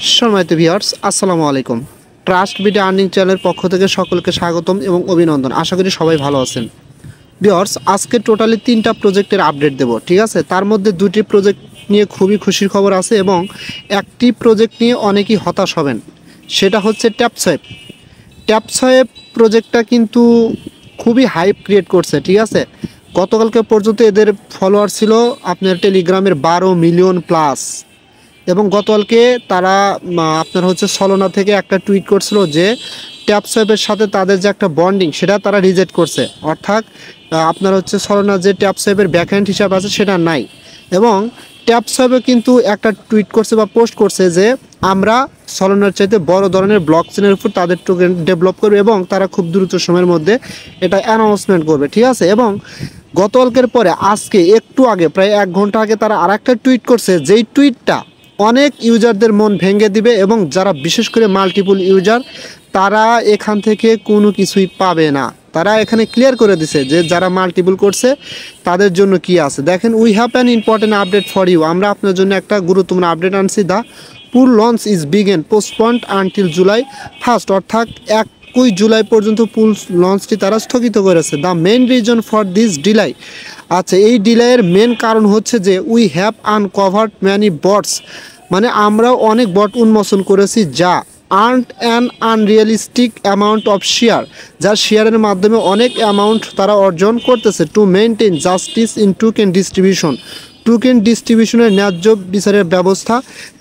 সম্মানিত ভিউয়ার্স, আসসালামু আলাইকুম। ট্রাস্ট বিডি আর্নিং চ্যানেলের পক্ষ থেকে সকলকে স্বাগতম এবং অভিনন্দন। আশা করি সবাই ভালো আছেন। ভিউয়ার্স, আজকে টোটালি 3টা প্রজেক্টের আপডেট দেব, ঠিক আছে? তার মধ্যে 2টি প্রজেক্ট নিয়ে খুবই খুশির খবর আছে এবং একটি প্রজেক্ট নিয়ে অনেকেই হতাশ হবেন। সেটা হচ্ছে ট্যাপসোয়েপ। ট্যাপসোয়েপ প্রজেক্টটা কিন্তু খুবই হাইপ ক্রিয়েট করছে, ঠিক আছে? গতকালকে পর্যন্ত এদের ফলোয়ার ছিল আপনার টেলিগ্রামের 12 মিলিয়ন প্লাস। এবং গতকালকে তারা আপনার হচ্ছে সলোনা থেকে একটা টুইট করছিল যে ট্যাপসোয়েপের সাথে তাদের যে একটা বন্ডিং সেটা তারা রিজেক্ট করছে, অর্থাৎ আপনার হচ্ছে সলোনা যে ট্যাপসোয়েপের ব্যাকহ্যান্ড হিসাব আছে সেটা নাই। এবং ট্যাপসোয়েপে কিন্তু একটা টুইট করছে বা পোস্ট করছে যে আমরা সলোনার চাইতে বড় ধরনের ব্লক চেনের উপর তাদের টোকেন ডেভেলপ করবে এবং তারা খুব দ্রুত সময়ের মধ্যে এটা অ্যানাউন্সমেন্ট করবে, ঠিক আছে? এবং গতকালকের পরে আজকে একটু আগে প্রায় 1 ঘন্টা আগে তারা আরেকটা টুইট করছে, যেই টুইটটা অনেক ইউজারদের মন ভেঙে দিবে এবং যারা বিশেষ করে মাল্টিপল ইউজার তারা এখান থেকে কোনো কিছুই পাবে না। তারা এখানে ক্লিয়ার করে দিছে যে যারা মাল্টিপল করছে তাদের জন্য কি আছে। দেখেন, we have an important update for you. আমরা আপনার জন্য একটা গুরুত্বপূর্ণ আপডেট আনছি। The pool launch is begin postponed until July 1, অর্থাৎ 1 জুলাই পর্যন্ত পুল লঞ্চটি তারা স্থগিত করেছে। The main reason for this delay, আচ্ছা, এই ডিলাইয়ের মেন কারণ হচ্ছে যে we have uncovered many bots, মানে আমরা অনেক বট উন্মোচন করেছি যা earned an unrealistic amount of share, যার শেয়ারের মাধ্যমে অনেক অ্যামাউন্ট তারা অর্জন করতেছে। To maintain justice in token distribution, token ডিস্ট্রিবিউশনের ন্যায্য বিচারের ব্যবস্থা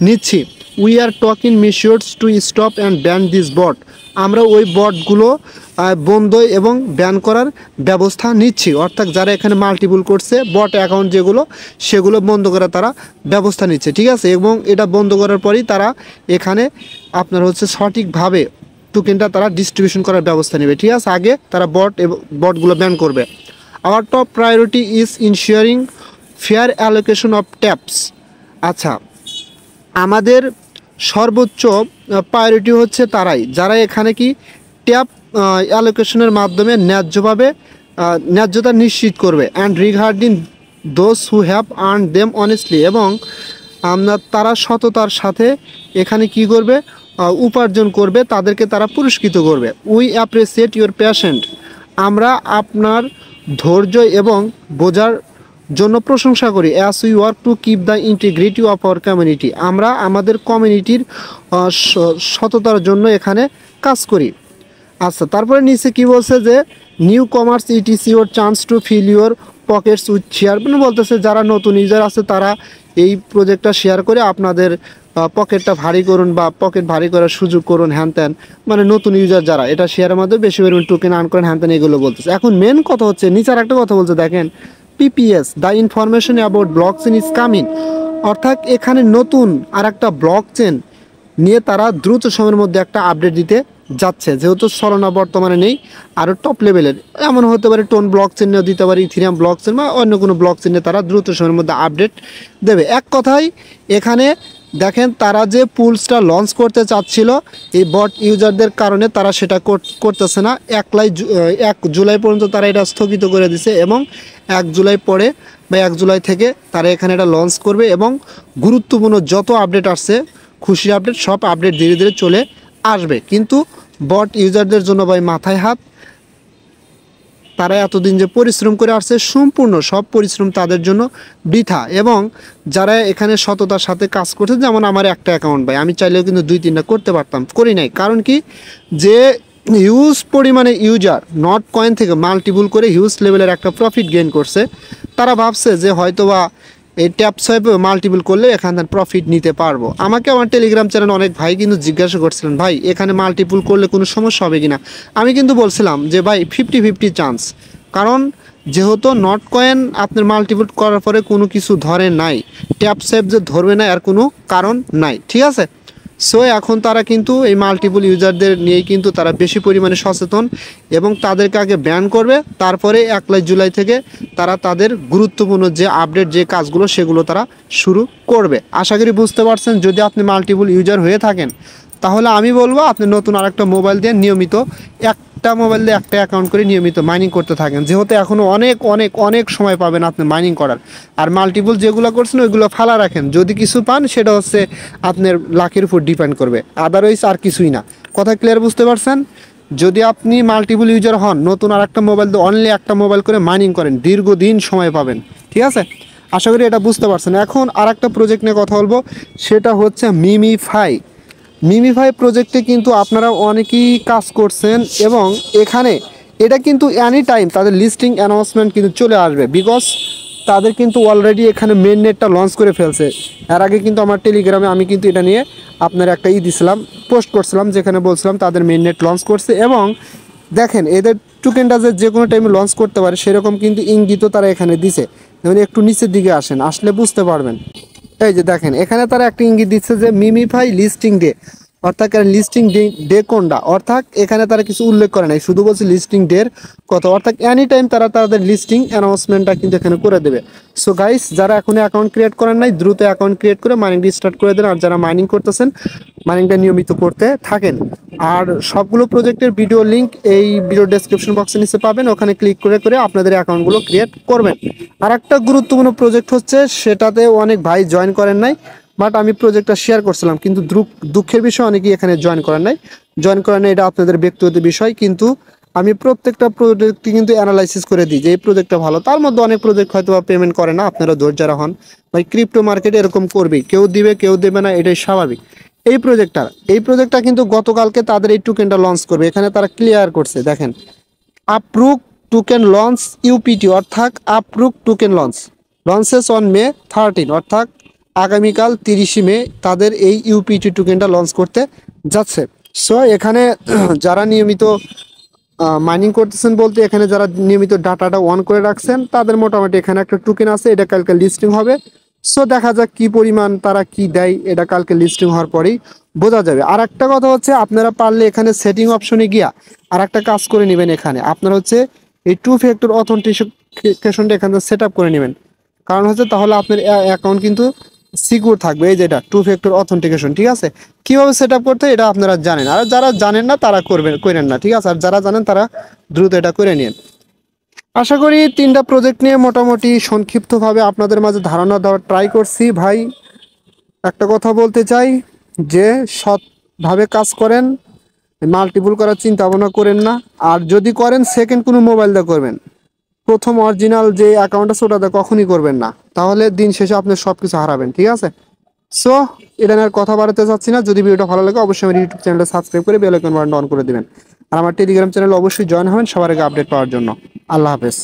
নিচ্ছি। We are talking measures to stop and ban this bot, আমরা ওই বটগুলো বন্ধ এবং ব্যান করার ব্যবস্থা নিচ্ছি। অর্থাৎ যারা এখানে মাল্টিপল করছে বট অ্যাকাউন্ট যেগুলো সেগুলো বন্ধ করার তারা ব্যবস্থা নিচ্ছে, ঠিক আছে? এবং এটা বন্ধ করার পরেই তারা এখানে আপনার হচ্ছে সঠিকভাবে টোকেনটা তারা ডিস্ট্রিবিউশন করার ব্যবস্থা নেবে, ঠিক আছে? আগে তারা বটগুলো ব্যান করবে। Our top priority is ensuring fair allocation of taps, আচ্ছা, আমাদের সর্বোচ্চ প্রায়োরিটি হচ্ছে তারাই যারা এখানে কি ট্যাপ অ্যালোকেশনের মাধ্যমে ন্যায্যতা নিশ্চিত করবে। And regarding those who have earn them honestly, এবং তারা সততার সাথে এখানে কি করবে, উপার্জন করবে, তাদেরকে তারা পুরস্কৃত করবে। উই অ্যাপ্রিসিয়েট ইউর প্যাশেন্ট, আমরা আপনার ধৈর্য এবং বোঝার জন্য প্রশংসা করি। As we work to keep the integrity of our community, আমরা আমাদের কমিউনিটির সততার জন্য এখানে কাজ করি। আচ্ছা, তারপরে নিচে কি বলছে যে new commerce it is your chance to fill your pockets with share, মানে বলতেছে যারা নতুন ইউজার আছে তারা এই প্রজেক্টটা শেয়ার করে আপনাদের পকেটটা ভারী করুন বা পকেট ভারী করার সুযোগ করুন, হ্যান ত্যান, মানে নতুন ইউজার যারা এটা শেয়ারের মাধ্যমে বেশি পরিমাণ টোকেন আর্ন করেন, হ্যান ত্যান, এগুলো বলতেছে। এখন মেন কথা হচ্ছে নিচার একটা কথা বলছে, দেখেন, PPS the information about block chain is coming, অর্থাৎ এখানে নতুন আর একটা ব্লক চেন নিয়ে তারা দ্রুত সময়ের মধ্যে একটা আপডেট দিতে যাচ্ছে। যেহেতু সলোনা বর্তমানে নেই, আরও টপ লেভেলের এমন হতে পারে টোন ব্লক চেন নিয়েও দিতে পারে, ইথিরিয়াম ব্লক চেন বা অন্য কোনো ব্লক চেন নিয়ে তারা দ্রুত সময়ের মধ্যে আপডেট দেবে। এক কথায় এখানে দেখেন তারা যে পুলসটা লঞ্চ করতে চাচ্ছিল এই বট ইউজারদের কারণে তারা সেটা করতেছে না। 1 জুলাই পর্যন্ত তারা এটা স্থগিত করে দিছে এবং 1 জুলাই পরে বা 1 জুলাই থেকে তারা এখানে এটা লঞ্চ করবে এবং গুরুত্বপূর্ণ যত আপডেট আসছে, খুশির আপডেট, সব আপডেট ধীরে ধীরে চলে আসবে। কিন্তু বট ইউজারদের জন্য ভাই মাথায় হাত, তারা এতদিন যে পরিশ্রম করে আসছে সম্পূর্ণ সব পরিশ্রম তাদের জন্য বৃথা। এবং যারা এখানে সততার সাথে কাজ করছে, যেমন আমার একটা অ্যাকাউন্ট ভাই, আমি চাইলেও কিন্তু 2-3টা করতে পারতাম, করি নাই। কারণ কি, যে হিউজ পরিমাণে ইউজার নট কয়েন থেকে মাল্টিপল করে হিউজ লেভেলের একটা প্রফিট গেইন করছে, তারা ভাবছে যে হয়তোবা এই ট্যাপসোয়েপে মাল্টিপল করলে এখান থেকে প্রফিট নিতে পারবো। আমাকে আমার টেলিগ্রাম চ্যানেল অনেক ভাই কিন্তু জিজ্ঞাসা করছিলেন, ভাই এখানে মাল্টিপল করলে কোনো সমস্যা হবে কিনা। আমি কিন্তু বলছিলাম যে ভাই 50-50 চান্স, কারণ যেহেতু নট কয়েন আপনার মাল্টিপল করার পরে কোনো কিছু ধরে নাই, ট্যাপসোয়েপ যে ধরবে না এর কোনো কারণ নাই, ঠিক আছে? সো এখন তারা কিন্তু এই মাল্টিপল ইউজারদের নিয়েই কিন্তু তারা বেশি পরিমাণে সচেতন এবং তাদেরকে আগে ব্যান করবে, তারপরে 1 জুলাই থেকে তারা তাদের গুরুত্বপূর্ণ যে আপডেট যে কাজগুলো সেগুলো তারা শুরু করবে। আশা করি বুঝতে পারছেন। যদি আপনি মাল্টিপল ইউজার হয়ে থাকেন তাহলে আমি বলবো আপনি নতুন আরেকটা মোবাইল দিয়ে নিয়মিত একটা মোবাইল দিয়ে একটা অ্যাকাউন্ট করে নিয়মিত মাইনিং করতে থাকেন, যেহেতু এখনও অনেক অনেক অনেক সময় পাবেন আপনি মাইনিং করার। আর মাল্টিপল যেগুলো করছেন ওইগুলো ফালা রাখেন, যদি কিছু পান সেটা হচ্ছে আপনার লাকের উপর ডিপেন্ড করবে, আদারওয়াইজ আর কিছুই না। কথা ক্লিয়ার বুঝতে পারছেন? যদি আপনি মাল্টিপল ইউজার হন, নতুন আর একটা মোবাইল দিয়ে অনলি একটা মোবাইল করে মাইনিং করেন, দীর্ঘদিন সময় পাবেন। ঠিক আছে, আশা করি এটা বুঝতে পারছেন। এখন আর একটা প্রজেক্ট নিয়ে কথা বলবো, সেটা হচ্ছে মিমিফাই। মিমিফাই প্রজেক্টে কিন্তু আপনারা অনেকেই কাজ করছেন এবং এখানে এটা কিন্তু এনি টাইম তাদের লিস্টিং অ্যানাউন্সমেন্ট কিন্তু চলে আসবে, বিকজ তাদের কিন্তু অলরেডি এখানে মেন নেটটা লঞ্চ করে ফেলছে। এর আগে কিন্তু আমার টেলিগ্রামে আমি কিন্তু এটা নিয়ে আপনার একটা দিছিলাম, পোস্ট করছিলাম, যেখানে বলছিলাম তাদের মেন নেট লঞ্চ করছে। এবং দেখেন এদের টোকেনটা যে কোনো টাইমে লঞ্চ করতে পারে সেরকম কিন্তু ইঙ্গিতও তারা এখানে দিছে। যেমন একটু নিচের দিকে আসেন, আসলে বুঝতে পারবেন। এই যে দেখেন এখানে তারা একটা ইঙ্গিত দিচ্ছে যে মিমিফাই লিস্টিং ডে, অর্থাৎ লিস্টিং ডে কোনটা, অর্থাৎ এখানে তারা কিছু উল্লেখ করে নাই, শুধু বলছে লিস্টিং ডের কথা, অর্থাৎ এনি টাইম তারা তাদের লিস্টিং অ্যানাউন্সমেন্টটা কিন্তু এখানে করে দেবে। সো গাইস, যারা এখনো অ্যাকাউন্ট ক্রিয়েট করেন নাই দ্রুত অ্যাকাউন্ট ক্রিয়েট করে মাইনিং স্টার্ট করে দেন, আর যারা মাইনিং করতেছেন মাইনিংটা নিয়মিত করতে থাকেন। আর সবগুলো প্রজেক্টের ভিডিও লিঙ্ক এই ভিডিও ডেসক্রিপশন বক্সে নিচে পাবেন, ওখানে ক্লিক করে করে আপনাদের অ্যাকাউন্টগুলো ক্রিয়েট করবেন। আর একটা গুরুত্বপূর্ণ প্রজেক্ট হচ্ছে, সেটাতে অনেক ভাই জয়েন করেন নাই, বাট আমি প্রজেক্টটা শেয়ার করছিলাম, কিন্তু দুঃখের বিষয় অনেকেই এখানে জয়েন করেন নাই। এটা আপনাদের ব্যক্তিগত বিষয়, কিন্তু আমি প্রত্যেকটা প্রজেক্টই কিন্তু অ্যানালাইসিস করে দিই যে এই প্রজেক্টটা ভালো। তার মধ্যে অনেক প্রজেক্ট হয়তো পেমেন্ট করে না, আপনারা ধৈর্য হন ভাই, ক্রিপ্টো মার্কেটে এরকম করবেই, কেউ দিবে কেউ দেবে না, এটাই স্বাভাবিক। এই প্রজেক্টটা কিন্তু গতকালকে তাদের এই টোকেনটা লঞ্চ করবে, এখানে তারা ক্লিয়ার করছে, দেখেন আপরুক টোকেন লঞ্চ ইউপিটি, অর্থাৎ আপরুক টোকেন লঞ্চেস অন May 13, অর্থাৎ আগামীকাল 30 মে তাদের এই ইউপিটি টোকেনটা লঞ্চ করতে যাচ্ছে। সো এখানে যারা নিয়মিত মাইনিং করতেছেন, বলতে এখানে যারা নিয়মিত ডাটাটা অন করে রাখছেন তাদের মোটামুটি এখানে একটা টোকেন আছে, এটা কালকে লিস্টিং হবে। সো দেখা যাক কি পরিমাণ তারা কি দেয়, এটা কালকে লিস্টিং হওয়ার পরেই বোঝা যাবে। আর একটা কথা হচ্ছে, আপনারা পারলে এখানে সেটিং অপশনে গিয়া আর একটা কাজ করে নেবেন, এখানে আপনারা হচ্ছে এই 2 ফ্যাক্টর অথেন্টিকেশনটা এখানে সেট আপ করে নেবেন। কারণ হচ্ছে তাহলে আপনার অ্যাকাউন্ট কিন্তু সিকিউর থাকবে, এই যেটা 2 ফ্যাক্টর অথেন্টিকেশন। ঠিক আছে, কিভাবে সেট আপ করতে এটা আপনারা জানেন, আর যারা জানেন না তারা করেন না। ঠিক আছে, আর যারা জানেন তারা দ্রুত এটা করে নিন। আশা করি 3টা প্রজেক্ট নিয়ে মোটামুটি সংক্ষিপ্তভাবে আপনাদের মাঝে ধারণা দেওয়ার ট্রাই করছি। ভাই একটা কথা বলতে চাই যে সৎভাবে কাজ করেন, মাল্টিপল করার চিন্তা ভাবনা করেন না। আর যদি করেন সেকেন্ড কোনো মোবাইল দিয়ে করবেন, প্রথম অরিজিনাল যে অ্যাকাউন্ট আছে ওটাতে কখনই করবেন না, তাহলে দিন শেষে আপনি সব কিছু হারাবেন। ঠিক আছে, সো এটা নিয়ে আর কথা বাড়াতে চাচ্ছি না। যদি ভিডিওটা ভালো লাগে অবশ্যই আমার ইউটিউব চ্যানেলটা সাবস্ক্রাইব করে বেল আইকন বাটনটা অন করে দিবেন, আর আমার টেলিগ্রাম চ্যানেলে অবশ্যই জয়েন হবেন সবার আগে আপডেট পাওয়ার জন্য। আল্লাহ হাফেজ।